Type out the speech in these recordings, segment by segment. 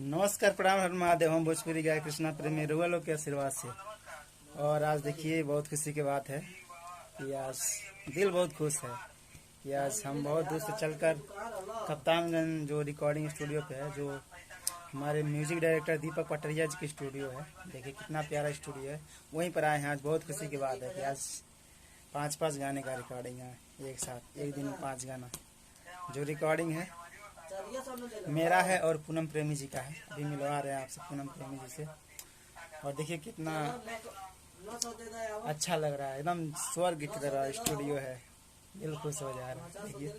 नमस्कार, प्रणाम, हर महादेव। हम भोजपुरी गाय कृष्णा प्रेमी रुआ लोग के आशीर्वाद से। और आज देखिए, बहुत खुशी की बात है कि आज दिल बहुत खुश है कि आज हम बहुत दूर से चलकर कप्तानगंज जो रिकॉर्डिंग स्टूडियो पे है, जो हमारे म्यूजिक डायरेक्टर दीपक पटरिया जी की स्टूडियो है। देखिए कितना प्यारा स्टूडियो है, वहीं पर आए हैं। आज बहुत खुशी की बात है कि आज 5-5 गाने का रिकॉर्डिंग है एक साथ, एक दिन में 5 गाना। जो रिकॉर्डिंग है मेरा है और पूनम प्रेमी जी का है। अभी मिलवा रहे हैं आपसे पूनम प्रेमी जी से। और देखिए कितना अच्छा लग रहा है, एकदम स्वर्ग की तरह स्टूडियो है। दिल खुश हो जा रहा है। देखिए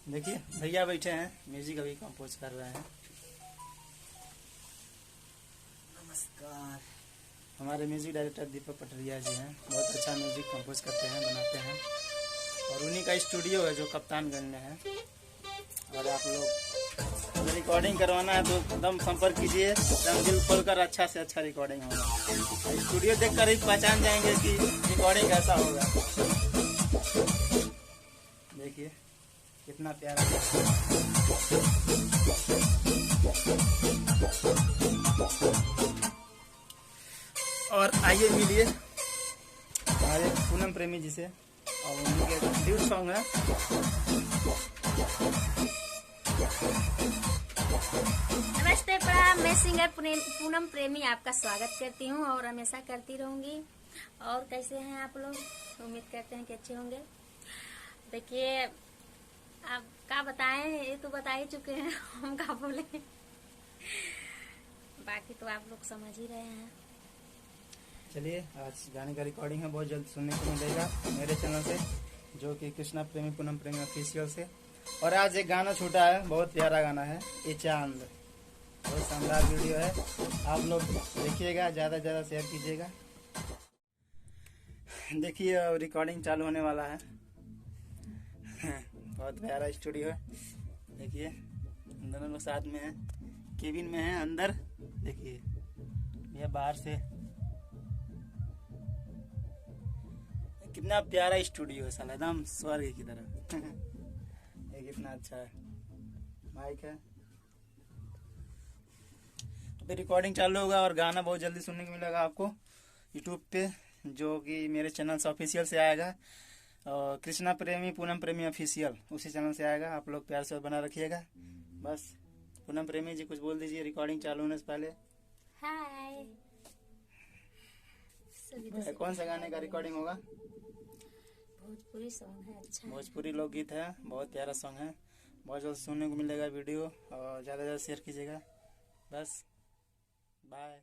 देखिए भैया बैठे हैं, म्यूजिक अभी कंपोज कर रहे हैं। नमस्कार। हमारे म्यूजिक डायरेक्टर दीपक पटरिया जी हैं, बहुत अच्छा म्यूजिक कंपोज करते हैं, बनाते हैं। और उन्हीं का स्टूडियो है जो कप्तानगंज में है। और आप लोग अगर रिकॉर्डिंग करवाना है तो एकदम संपर्क कीजिए, एकदम दिल खोलकर अच्छा से अच्छा रिकॉर्डिंग होगा। स्टूडियो देखकर ही पहचान जाएंगे कि रिकॉर्डिंग कैसा होगा। देखिए कितना प्यारा। और आइए मिलिए हमारे पूनम प्रेमी जी से, और उनके ड्यूट सॉन्ग है। नमस्ते, प्रणाम। मैं सिंगर पूनम प्रेमी आपका स्वागत करती हूँ और हमेशा करती रहूंगी। और कैसे हैं आप लोग? उम्मीद करते हैं कि अच्छे होंगे। देखिए, आप क्या बताएं, ये तो बता ही चुके हैं, हम क्या बोले। बाकी तो आप लोग समझ ही रहे हैं। चलिए, आज गाने का रिकॉर्डिंग है, बहुत जल्द सुनने को मिलेगा मेरे चैनल से, जो कि कृष्णा प्रेमी पूनम प्रेमी ऑफिशियल से। और आज एक गाना छूटा है, बहुत प्यारा गाना है, ये चांद। बहुत शानदार वीडियो है, आप लोग देखिएगा, ज़्यादा से ज़्यादा शेयर कीजिएगा। देखिए अब रिकॉर्डिंग चालू होने वाला है। बहुत प्यारा स्टूडियो है। देखिए दोनों लोग साथ में हैं, केबिन में हैं अंदर। देखिए ये बाहर से कितना प्यारा स्टूडियो है, साला एकदम स्वर्ग की तरह। ये कितना अच्छा है। माइक है, अभी रिकॉर्डिंग चालू होगा और गाना बहुत जल्दी सुनने को मिलेगा आपको यूट्यूब पे, जो कि मेरे चैनल से ऑफिशियल से आएगा। और कृष्णा प्रेमी पूनम प्रेमी ऑफिशियल उसी चैनल से आएगा। आप लोग प्यार से बना रखिएगा। बस पूनम प्रेमी जी कुछ बोल दीजिए रिकॉर्डिंग चालू होने से पहले। हाय। कौन सा गाने का रिकॉर्डिंग होगा? भोजपुरी सॉन्ग है, अच्छा है। भोजपुरी लोकगीत है, बहुत प्यारा सॉन्ग है। बहुत जल्द सुनने को मिलेगा वीडियो, और ज़्यादा से ज़्यादा शेयर कीजिएगा। बस बाय।